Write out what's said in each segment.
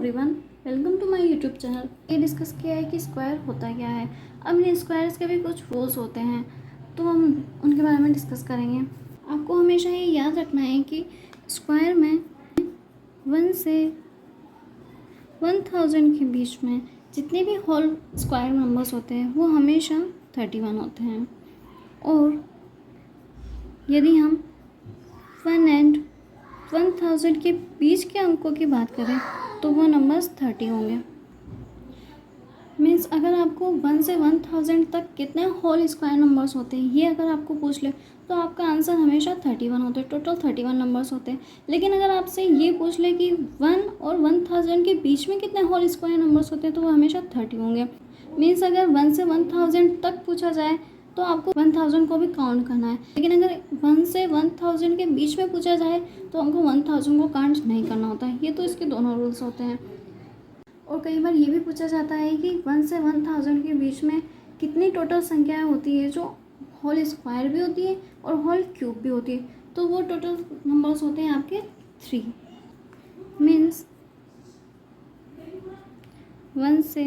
Everyone, welcome to my YouTube channel. ये discuss किया है कि स्क्वायर होता क्या है। अब इन स्क्वायर्स के भी कुछ रूल्स होते हैं, तो हम उनके बारे में डिस्कस करेंगे। आपको हमेशा ये याद रखना है कि स्क्वायर में 1 से 1000 के बीच में जितने भी होल स्क्वायर नंबर्स होते हैं वो हमेशा 31 होते हैं। और यदि हम 1 एंड 1000 के बीच के अंकों की बात करें तो वो नंबर्स 30 होंगे। मीन्स अगर आपको 1 से 1000 तक कितने होल स्क्वायर नंबर्स होते हैं ये अगर आपको पूछ ले तो आपका आंसर हमेशा 31 होते हैं। टोटल 31 नंबर्स होते हैं। लेकिन अगर आपसे ये पूछ ले कि 1 और 1000 के बीच में कितने होल स्क्वायर नंबर्स होते हैं तो वो हमेशा 30 होंगे। मीन्स अगर 1 से 1000 तक पूछा जाए तो आपको 1000 को भी काउंट करना है। लेकिन अगर 1 से 1000 के बीच में पूछा जाए तो हमको 1000 को काउंट नहीं करना होता है। ये तो इसके दोनों रूल्स होते हैं। और कई बार ये भी पूछा जाता है कि 1 से 1000 के बीच में कितनी टोटल संख्याएं होती है जो होल स्क्वायर भी होती है और होल क्यूब भी होती है। तो वो टोटल नंबर्स होते हैं आपके 3। मीन्स 1 से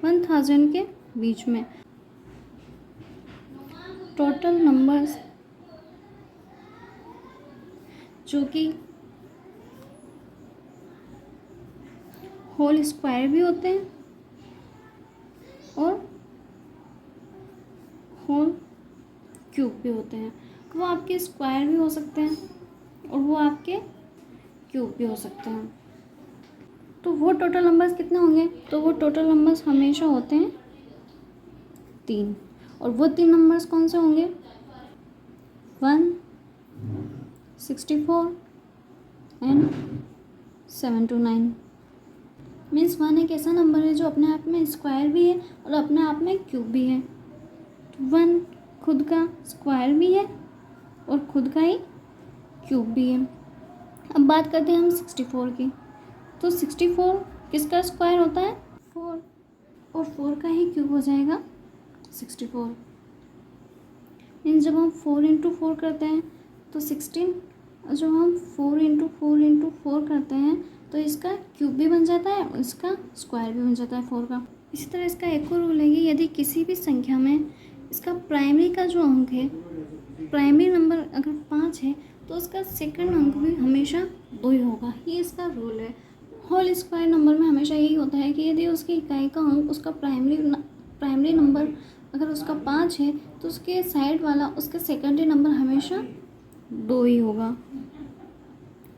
1000 के बीच में टोटल नंबर्स जो कि होल स्क्वायर भी होते हैं और होल क्यूब भी होते हैं, वो आपके स्क्वायर भी हो सकते हैं और वो आपके क्यूब भी हो सकते हैं। तो वो टोटल नंबर्स कितने होंगे? तो वो टोटल नंबर्स हमेशा होते हैं 3। और वो 3 नंबर्स कौन से होंगे? 1, 64 एंड 729। मीन्स 1 एक ऐसा नंबर है जो अपने आप में स्क्वायर भी है और अपने आप में क्यूब भी है। तो 1 खुद का स्क्वायर भी है और खुद का ही क्यूब भी है। अब बात करते हैं हम 64 की। तो 64 किसका स्क्वायर होता है? 4, और 4 का ही क्यूब हो जाएगा 64। मीन्स जब हम 4 इंटू 4 करते हैं तो 16, और जब हम 4 इंटू 4 इंटू 4 करते हैं तो इसका क्यूब भी बन जाता है और इसका स्क्वायर भी बन जाता है 4 का। इसी तरह इसका एक और रूल है कि यदि किसी भी संख्या में इसका प्राइमरी का जो अंक है, प्राइमरी नंबर अगर 5 है तो उसका सेकंड अंक भी हमेशा 2 ही होगा। ये इसका रूल है। होल स्क्वायर नंबर में हमेशा यही होता है कि यदि उसकी इकाई का अंक उसका प्राइमरी नंबर अगर उसका 5 है तो उसके साइड वाला उसका सेकेंडरी नंबर हमेशा 2 ही होगा।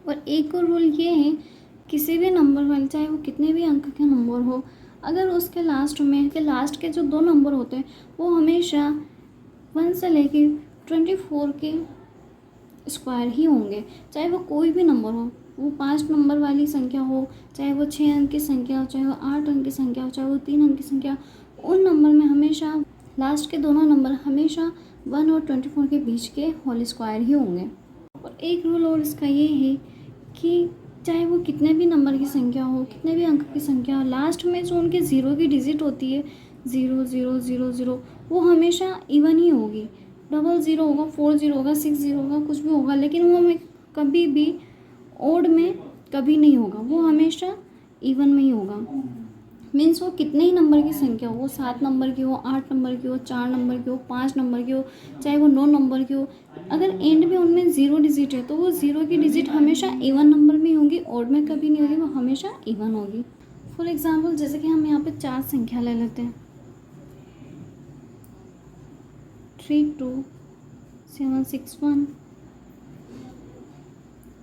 और एक और रूल ये है, किसी भी नंबर वाले चाहे वो कितने भी अंक के नंबर हो, अगर उसके लास्ट के जो 2 नंबर होते हैं वो हमेशा 1 से लेके 24 के स्क्वायर ही होंगे। चाहे वो कोई भी नंबर हो, वो 5 नंबर वाली संख्या हो, चाहे वो 6 अंक की संख्या हो, चाहे वो 8 अंक की संख्या हो, चाहे वो 3 अंक की संख्या हो, उन नंबर में हमेशा लास्ट के दोनों नंबर हमेशा 1 और 24 के बीच के होल स्क्वायर ही होंगे। और एक रूल और इसका ये है कि चाहे वो कितने भी नंबर की संख्या हो, कितने भी अंक की संख्या हो, लास्ट में जो उनके 0 की डिजिट होती है 0 0 0 0, वो हमेशा इवन ही होगी। 00 होगा, 40 होगा, 60 होगा, कुछ भी होगा, लेकिन वो हमें कभी भी ओड में कभी नहीं होगा, वो हमेशा इवन में ही होगा। मीन्स वो कितने ही नंबर की संख्या हो, वो 7 नंबर की हो, 8 नंबर की हो, 4 नंबर की हो, 5 नंबर की हो, चाहे वो 9 नंबर की हो, अगर एंड में उनमें 0 डिजिट है तो वो 0 की डिजिट हमेशा इवन नंबर में होगी, ऑड में कभी नहीं होगी, वो हमेशा इवन होगी। फॉर एग्जाम्पल जैसे कि हम यहाँ पे 4 संख्या ले लेते हैं, 32 7 6 1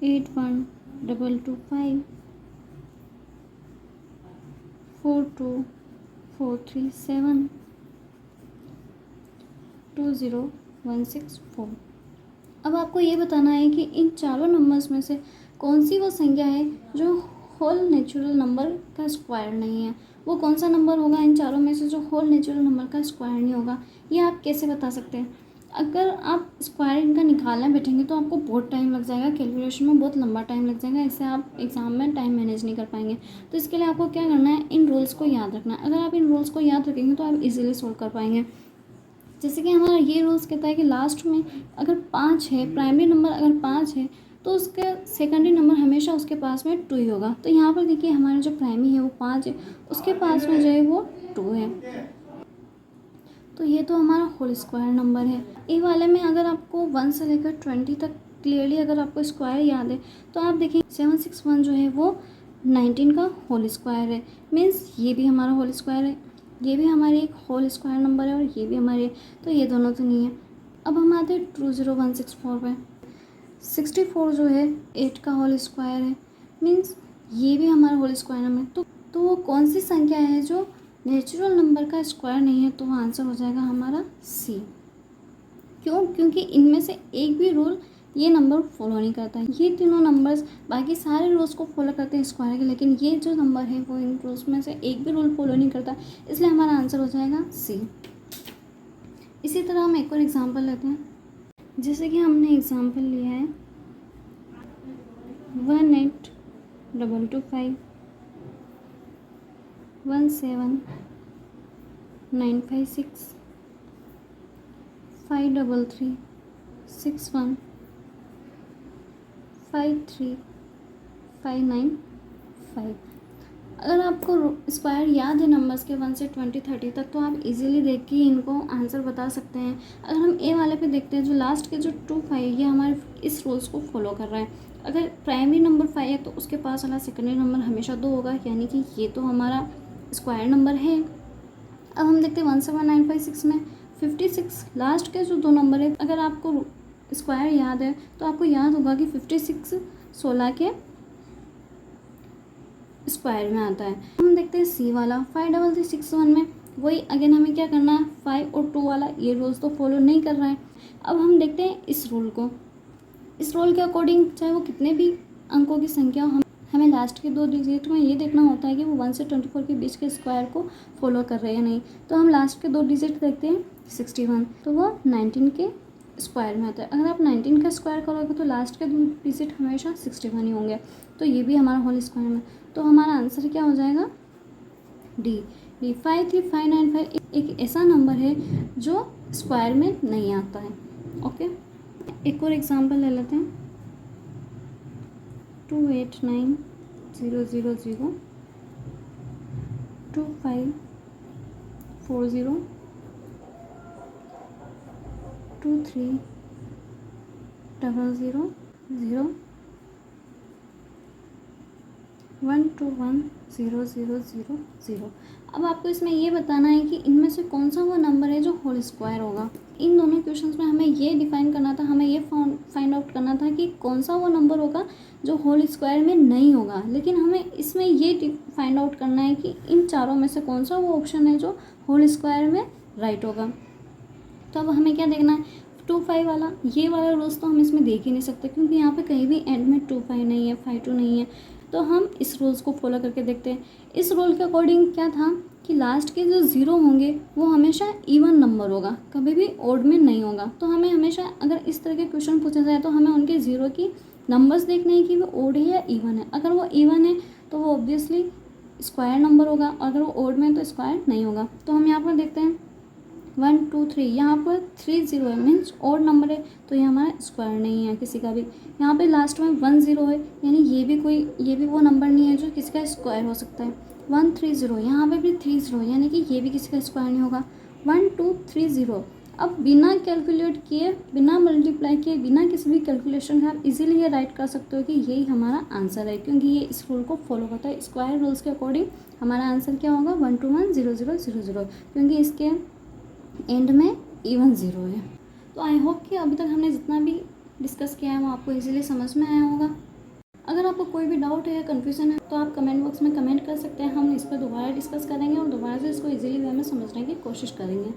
8 1 2 2 5 4 2 4 3 7 2 0 1 6 4। अब आपको ये बताना है कि इन चारों नंबर्स में से कौन सी वो संख्या है जो होल नेचुरल नंबर का स्क्वायर नहीं है। वो कौन सा नंबर होगा इन चारों में से जो होल नेचुरल नंबर का स्क्वायर नहीं होगा? ये आप कैसे बता सकते हैं? अगर आप स्क्वायर इनका निकालना बैठेंगे तो आपको बहुत टाइम लग जाएगा, कैलकुलेशन में बहुत लंबा टाइम लग जाएगा, इससे आप एग्ज़ाम में टाइम मैनेज नहीं कर पाएंगे। तो इसके लिए आपको क्या करना है, इन रूल्स को याद रखना है। अगर आप इन रूल्स को याद रखेंगे तो आप इजीली सोल्व कर पाएंगे। जैसे कि हमारा ये रूल्स कहता है कि लास्ट में अगर 5 है, प्राइमरी नंबर अगर 5 है तो उसके सेकेंडरी नंबर हमेशा उसके पास में 2 ही होगा। तो यहाँ पर देखिए हमारा जो प्राइमरी है वो 5 है, उसके पास में जो है वो 2 है। तो ये तो हमारा होल स्क्वायर नंबर है। ए वाले में अगर आपको 1 से लेकर 20 तक क्लियरली अगर आपको स्क्वायर याद है तो आप देखिए 761 जो है वो 19 का होल स्क्वायर है। मीन्स ये भी हमारा होल स्क्वायर है, ये भी हमारी एक होल स्क्वायर नंबर है और ये भी हमारे, तो ये दोनों तो नहीं है। अब हम आते हैं 20164 पे। 64 जो है 8 का होल स्क्वायर है, मीन्स ये भी हमारा होल स्क्वायर नंबर है। तो वो कौन सी संख्या है जो नेचुरल नंबर का स्क्वायर नहीं है? तो आंसर हो जाएगा हमारा सी। क्यों? क्योंकि इनमें से एक भी रूल ये नंबर फॉलो नहीं करता है। ये तीनों नंबर्स बाकी सारे रूल्स को फॉलो करते हैं स्क्वायर के, लेकिन ये जो नंबर है वो इन रूल्स में से एक भी रूल फॉलो नहीं करता, इसलिए हमारा आंसर हो जाएगा सी। इसी तरह हम एक और एग्जांपल लेते हैं। जैसे कि हमने एग्जांपल लिया है 18225 17956 533 61 53595। अगर आपको स्क्वायर याद है नंबर्स के 1 से 20 30 तक तो आप इजीली देख के इनको आंसर बता सकते हैं। अगर हम ए वाले पे देखते हैं, जो लास्ट के जो 25 ये हमारे इस रूल्स को फॉलो कर रहा है। अगर प्राइमरी नंबर 5 है तो उसके पास वाला सेकेंडरी नंबर हमेशा 2 होगा, यानी कि ये तो हमारा स्क्वायर नंबर है। अब हम देखते हैं 17956 में 56 लास्ट के जो 2 नंबर है, अगर आपको स्क्वायर याद है तो आपको याद होगा कि 56 16 के स्क्वायर में आता है। हम देखते हैं सी वाला 53361 में वही अगेन हमें क्या करना है, 5 और 2 वाला ये रूल्स तो फॉलो नहीं कर रहा है। अब हम देखते हैं इस रूल को। इस रूल के अकॉर्डिंग चाहे वो कितने भी अंकों की संख्या हो, हमें लास्ट के 2 डिजिट में ये देखना होता है कि वो 1 से 24 के बीच के स्क्वायर को फॉलो कर रहे हैं या नहीं। तो हम लास्ट के 2 डिजिट देखते हैं 61, तो वो 19 के स्क्वायर में आता है। अगर आप 19 का स्क्वायर करोगे तो लास्ट के 2 डिजिट हमेशा 61 ही होंगे, तो ये भी हमारा होल स्क्वायर में। तो हमारा आंसर क्या हो जाएगा, डी। 53595 एक ऐसा नंबर है जो स्क्वायर में नहीं आता है। ओके, एक और एग्जांपल ले लेते हैं 289000 2540 2300 1210000। अब आपको इसमें ये बताना है कि इनमें से कौन सा वो नंबर है जो होल स्क्वायर होगा। इन दोनों क्वेश्चंस में हमें ये डिफाइन करना था, हमें ये फाइंड आउट करना था कि कौन सा वो नंबर होगा जो होल स्क्वायर में नहीं होगा, लेकिन हमें इसमें ये फाइंड आउट करना है कि इन चारों में से कौन सा वो ऑप्शन है जो होल स्क्वायर में राइट होगा। तो अब हमें क्या देखना है, 25 वाला ये वाला रूल्स तो हम इसमें देख ही नहीं सकते, क्योंकि यहाँ पे कहीं भी एंड में 25 नहीं है, 52 नहीं है। तो हम इस रूल्स को फॉलो करके देखते हैं। इस रूल के अकॉर्डिंग क्या था कि लास्ट के जो 0 होंगे वो हमेशा इवन नंबर होगा, कभी भी ऑड में नहीं होगा। तो हमें हमेशा अगर इस तरह के क्वेश्चन पूछा जाए तो हमें उनके 0 की नंबर्स देखने हैं कि वो ऑड है या इवन है। अगर वो इवन है तो वो ऑब्वियसली स्क्वायर नंबर होगा, और अगर वो ऑड में है तो स्क्वायर नहीं होगा। तो हम यहाँ पर देखते हैं 1 2 3, यहाँ पर 3 0 है, मीन्स ऑड नंबर है, तो ये हमारा स्क्वायर नहीं है किसी का भी। यहाँ पे लास्ट में 1 0 है, यानी ये भी वो नंबर नहीं है जो किसी का स्क्वायर हो सकता है। 1 3 0, यहाँ पे भी 3 0, यानी कि ये भी किसी का स्क्वायर नहीं होगा। 1 2 3 0। अब बिना कैलकुलेट किए, बिना मल्टीप्लाई किए, बिना किसी भी कैलकुलेशन के आप इजीली ये राइट कर सकते हो कि यही हमारा आंसर है, क्योंकि ये इस रूल को फॉलो करता है। स्क्वायर रूल्स के अकॉर्डिंग हमारा आंसर क्या होगा, 1210000, क्योंकि इसके एंड में इवन 0 है। तो आई होप कि अभी तक हमने जितना भी डिस्कस किया है वो आपको इजीली समझ में आया होगा। अगर आपको कोई भी डाउट है या कन्फ्यूज़न है तो आप कमेंट बॉक्स में कमेंट कर सकते हैं, हम इस पर दोबारा डिस्कस करेंगे और दोबारा से इसको इजीली वे में समझने की कोशिश करेंगे।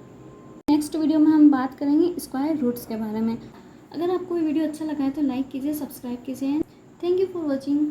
नेक्स्ट वीडियो में हम बात करेंगे स्क्वायर रूट्स के बारे में। अगर आपको ये वीडियो अच्छा लगा है तो लाइक कीजिए, सब्सक्राइब कीजिए। Thank you for watching.